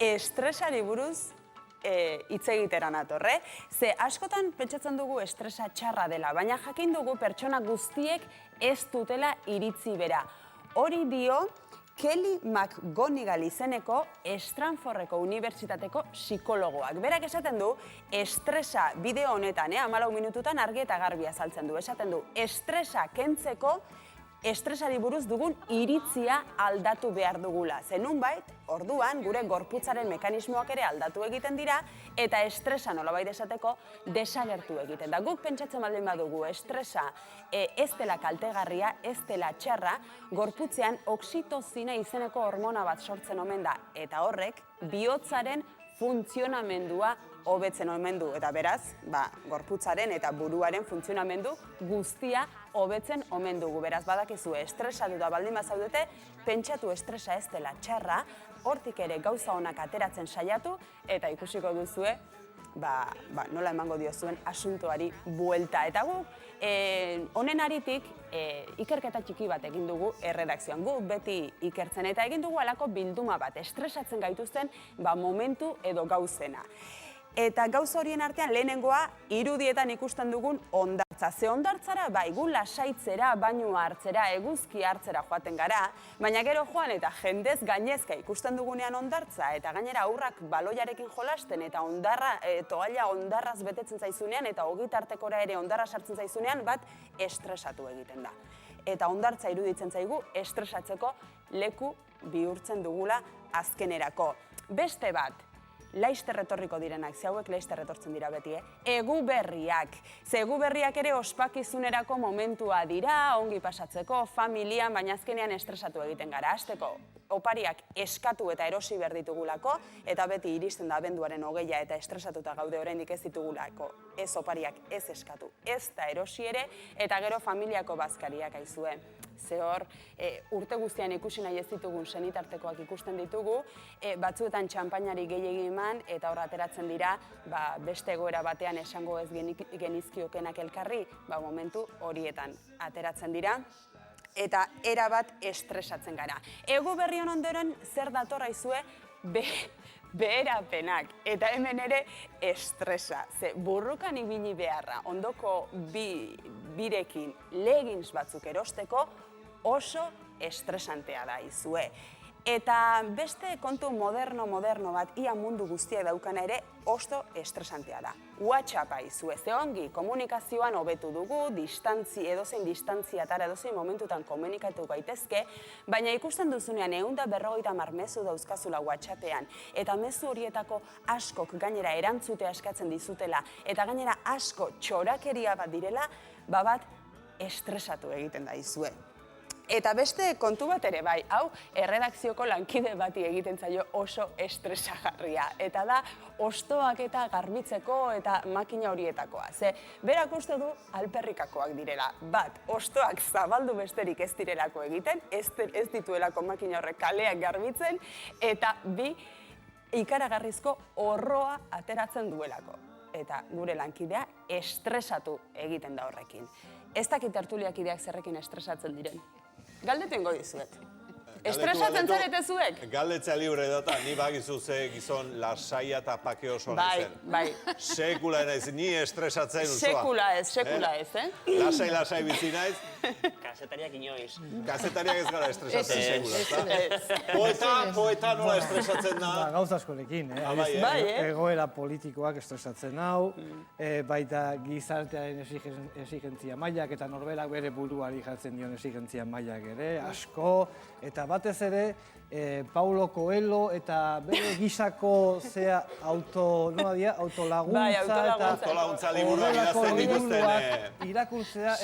Estresari buruz hitz egitera natorre. Ze askotan pentsatzen dugu estresa txarra dela, baina jakin dugu pertsona guztiek ez dutela iritzi bera. Hori dio Kelly McGonigal izeneko Stanfordeko Unibertsitateko psikologoak. Berak esaten du, estresa bideo honetan, 14 minututan argi eta garbi azaltzen du. Esaten du, estresa kentzeko estresari buruz dugun iritzia aldatu behar dugula. Ze nunbait, orduan, gure gorputzaren mekanismoak ere aldatu egiten dira, eta estresa nolabait esateko desagertu egiten da. Guk pentsatzen baldin badugu estresa ez dela kaltegarria, ez dela txarra, gorputzean oxitozina izeneko hormona bat sortzen omen da, eta horrek bihotzaren funtzionamendua hobetzen omen du, eta beraz, gorputzaren eta buruaren funtzionamendu guztia hobetzen omen dugu. Beraz, badakizu estresatuta baldin bazaudete, pentsatu estresa ez dela txarra, hortik ere gauza onak ateratzen saiatu, eta ikusiko duzue, nola emango diozuen asuntoari buelta. Eta gu, honen aritik, ikerketa txiki bat egin dugu erredakzioan. Gu beti ikertzen eta egin dugu alako bilduma bat, estresatzen gaituzten momentu edo gauzena. Eta gauza horien artean lehenengoa irudietan ikusten dugun hondartza. Ze hondartzara gu lasaitzera, bainua hartzera, eguzki hartzera joaten gara, baina gero joan eta jendez gainezka ikusten dugunean hondartza, eta gainera aurrak baloiarekin jolasten eta toalla hondarraz betetzen zaizunean eta ogitartekora ere hondarra sartzen zaizunean bat estresatu egiten da. Eta hondartza iruditzen zaigu estresatzeko leku bihurtzen dugula azkenerako. Beste bat, laizter etorriko direnak, ze hauek laizter etortzen dira beti, egu berriak. Ze egu berriak ere ospakizunerako momentua dira, ongi pasatzeko, familian, baina azkenean estresatu egiten gara. Hasteko, opariak eskatu eta erosi behar ditugulako, eta beti iristen da abenduaren 20 eta estresatuta gaude oraindik ez ditugulako. Ez opariak ez eskatu, ez da erosi ere, eta gero familiako bazkariak aizue. Ze hor, urte guztian ikusi nahi ez ditugun senitartekoak ikusten ditugu, batzuetan txampainari gehiegi eman, eta hor ateratzen dira, beste egoera batean esango ez genizkiokenak elkarri, momentu horietan ateratzen dira, eta erabat estresatzen gara. Egu berri ondoren zer datorra izue, beherapenak, eta hemen ere estresa. Ze burrukan ibili beharra, ondoko birekin leggings batzuk erosteko, oso estresantea da izue. Eta beste kontu moderno bat, ia mundu guztia daukana ere, oso estresantea da. WhatsAppa izue, ze ongi komunikazioan hobetu dugu, edozein distantziatara, edozein momentutan komunikatu gaitezke, baina ikusten duzunean 150 mezu dauzkazula WhatsAppean, eta mezu horietako askok gainera erantzutea eskatzen dizutela, eta gainera asko txorakeria bat direla, bat estresatu egiten da izue. Eta beste kontu bat ere bai, hau erredakzioko lankide bati egiten zaio oso estresagarria. Eta da, hostoak eta garbitzeko eta makina horietakoa. Ze, berak uste du alperrikakoak direla. Bat, hostoak zabaldu besterik ez direlako egiten, ez dituelako makina horrek kaleak garbitzen, eta bi, ikaragarrizko horroa ateratzen duelako. Eta gure lankidea estresatu egiten da horrekin. Ez dakit tertuliak ideak zerrekin estresatzen diren. Galdetu ingo dizuet. Estresatzen zarete zuek? Galdetzea libre dota, ni bagizu ze gizon lasaia eta pake oso nezen. Bai. Sekula naiz, ni estresatzen usua. Sekula ez, Lasai bizi naiz. Kazetariak inoiz. Kazetariak ez gara estresatzen sekula. Poeta nola estresatzen da? Gauza askorekin, egoera politikoak estresatzen hau, baita gizartearen exigentzia mailak eta norberak bere buruari jartzen dion exigentzia mailak ere, asko, eta batez ere, Paulo Coelho eta bere gisako autolaguntza liburua idazten dituzten irakurtzea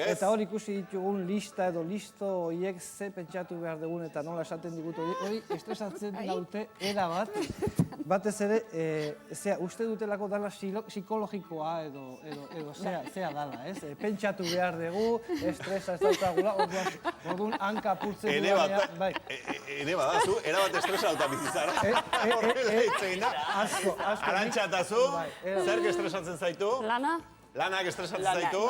eta hor ikusi ditugun lista edo listo horiek ze pentsatu behar dugun eta nola esaten digutu hori estresatzen daute erabat. Batez ere, uste dutelako dala psikologikoa edo zea dala, ez? Pentsatu behar dugu, estresa ez daukagula, orduan hanka apurtzen dugu. Ene badazu, erabat estresa duta bizizara. Horrela hitzein da. Asko. Arantxatazu, zerk estresatzen zaitu? Lanak estresatzen zaitu?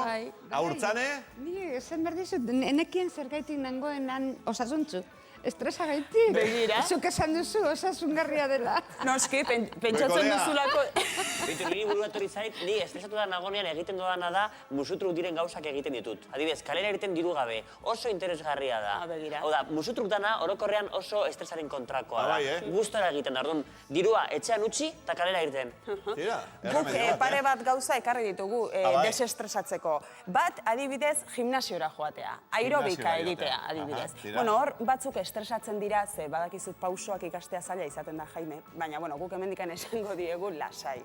Haurtzane? Ni, esan behar dizut, enekien zergaitik nangoenan osasuntzu. estresa gaitik. Begira. Zuk esan duzu, osasungarria dela. Noski, pentsatzen Bekolea. duzulako... Bitu, niri buruatori zait, ni estresatu da nagonean egiten dudana da musutruk diren gauzak egiten ditut. Adibidez, kalera egiten diru gabe, oso interesgarria da. Begira. Hau da, musutruk dana orokorrean oso estresaren kontrakoa da. Bai, Gustora egiten da, orduan, dirua etxean utzi eta kalera irten. Tira, Guk erremedio bat, pare bat gauza ekarri ditugu bai. desestresatzeko. Bat, adibidez, gimnasiora joatea. Aerobika Gimnasiora egitea, joatea. adibidez. Aha, tira. Bueno, hor batzuk estresatzen dira, ze badakizut pausoak ikastea zaila izaten da, Jaime. Baina, bueno, guk hemendikan esango diegu lasai.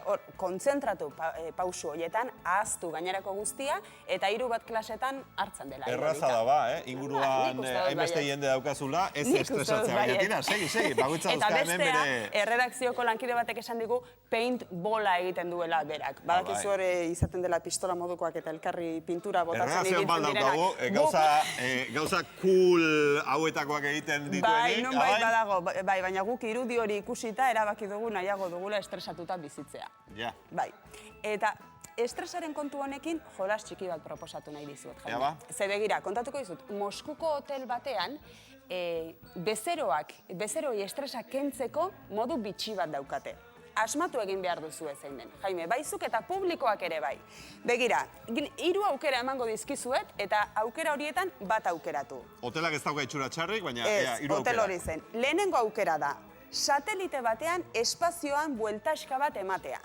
Hor, kontzentratu pauso horietan, ahaztu gainerako guztia, eta 3 bat klasetan hartzen dela. Erraza da ba, inguruan Nik uste dut hainbeste baietz. jende daukazula, ez Nik uste dut estresatzea. Baina baietz. tira, segi, bakoitza Eta dauzka hemen bestea, bere... erredakzioko lankide batek esan digu, paintballa egiten duela berak. Badakizu hori izaten dela pistola modukoak eta elkarri pintura botatzen Erredakzioan ibiltzen baldaukagu, direnak. gauza cool hauetakoak egiten Bai, dituenik. nonbait badago, bai, baina guk irudi hori ikusita erabaki dugu nahiago dugula estresatuta bizitzea. Ja. Bai, eta estresaren kontu honekin jolas txiki bat proposatu nahi dizuet, Jaime. Ja, ba. Ze begira, kontatuko dizut, Moskuko hotel batean, bezeroi estresa kentzeko modu bitxi bat daukate. Asmatu egin behar duzu zein den. Jaime, baizuk eta publikoak ere bai. Begira, 3 aukera emango dizkizuet eta aukera horietan bat aukeratu. Hotelak ez dauka itxura txarrik, baina Ez, 3 aukera. hotel hori zen. Lehenengo aukera da, satelite batean espazioan bueltaska bat ematea.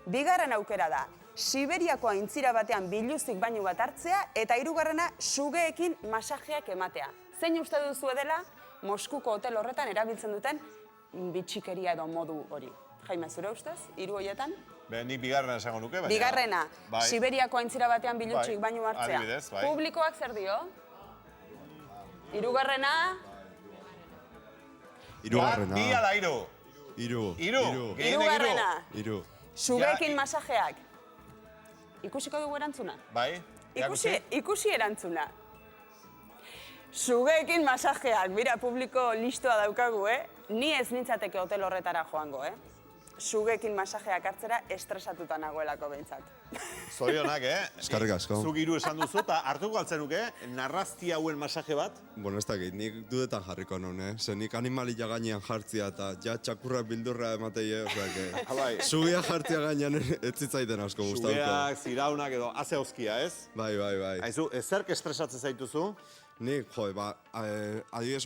Bigarren aukera da, Siberiako aintzira batean biluzik bainu bat hartzea, eta 3. sugeekin masajeak ematea. Zein uste duzu dela, Moskuko hotel horretan erabiltzen duten bitxikeria edo modu hori. Jaime, zure ustez, 3 horietan? Nik bigarrena esango nuke, baina... Bigarrena, Bai. Siberiako aintzira batean biluzik Bai, bainu hartzea. adibidez, bai. Publikoak zer dio? 3. Hirugarrena. Bi ala 3. Hiru. Hirugarrena. Hiru. Sugeekin masajeak. Ikusiko dugu erantzuna? Bai? Ikusi erantzuna. Sugeekin masajeak, bira publiko listoa daukagu, Ni ez nintzateke hotel horretara joango, Sugeekin masajeak hartzera estresatuta nagoelako behintzat. Zorionak, Eskerrik asko. Zuk 3 esan duzu, eta hartuko galtzen nuke, narrazti hauen masaje bat. Bueno, ez dakit, nik dudetan jarriko non, Ze nik animalia gainean jartzia eta ja txakurrak bildurra emateie, osea, Bai. Sugia jartzia gainean ez zitzaiten asko gustauko. Sugeak, ziraunak edo, haze hozkia, ez? Bai. Aizu, zerk estresatzen zaituzu? Nik, adibidez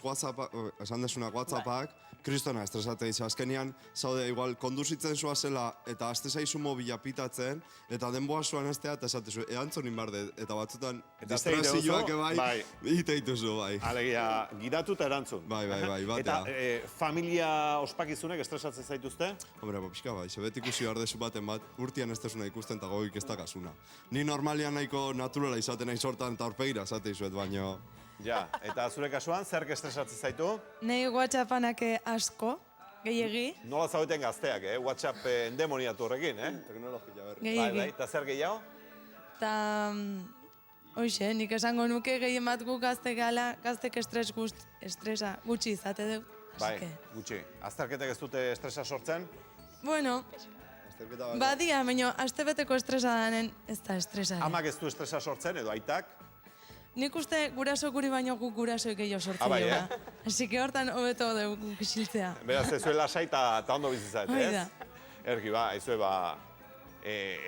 esan desunak WhatsAppak, kristona estresatzen dizu. Azkenean, zaude, igual, konduzitzen zua zela eta azte zaizu mobila pitatzen, eta denboa zuan estea, eta esatezu, erantzunin barde, eta batzutan distrazioak bai, iteituzu, bai. Alegia, gidatu eta erantzun. Bai, batea. Eta familia ospakizunek estresatzen zaituzte? Hombre, pixka bai, zebet ikusi behar dezu baten bat, urtian ez desuna ikusten eta goik ez dakasuna. Ni normalian nahiko naturala izaten nahi sortan eta horpegira zate izuet, baino... Ja, eta zure kasuan, zerk estresatzen zaitu? Nei WhatsAppanak asko, gehiegi. Nola zaudeten gazteak, WhatsApp endemoniatu horrekin, Teknologia berri. Gehiegi. Bai, eta zer gehiago? Ta, hoxe, nik esango nuke gehien bat gu gaztek estresa gutxi izate dut. Bai, gutxi. Azterketek ez dute estresa sortzen? Bueno, badia, baina astebeteko estresa danen ez da estresaren. Amak ez du estresa sortzen, edo aitak? Nik uste guraso guri baino guk guraso gehiago sortzen bai, dugu. Asi que hortan hobeto dugu isiltzea. Beraz, ez zuela lasai eta ondo bizitzaete, Hori ez? da. Erki, aizue,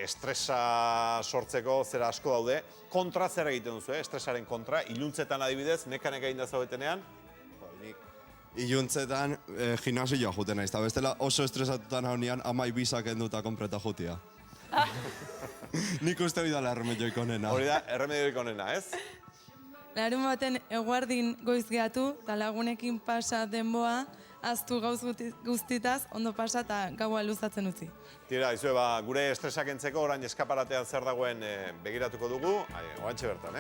estresa sortzeko zera asko daude. Kontra zer egiten duzu, estresaren kontra? Iluntzetan adibidez, nekanek egin da zaudetenean? Iluntzetan gimnasioa juten naiz, eta bestela oso estresatutan haunean amai bizak enduta konpreta jutia. Nik uste bidala erremedioik onena. Hori da, erremedioik onena, ez? Larun baten eguardin goiz gehatu, eta lagunekin pasa denboa, aztu gauz guztitaz, ondo pasa eta gaua luzatzen utzi. Tira, izue, gure estresak entzeko orain eskaparatean zer dagoen begiratuko dugu, oraintxe bertan,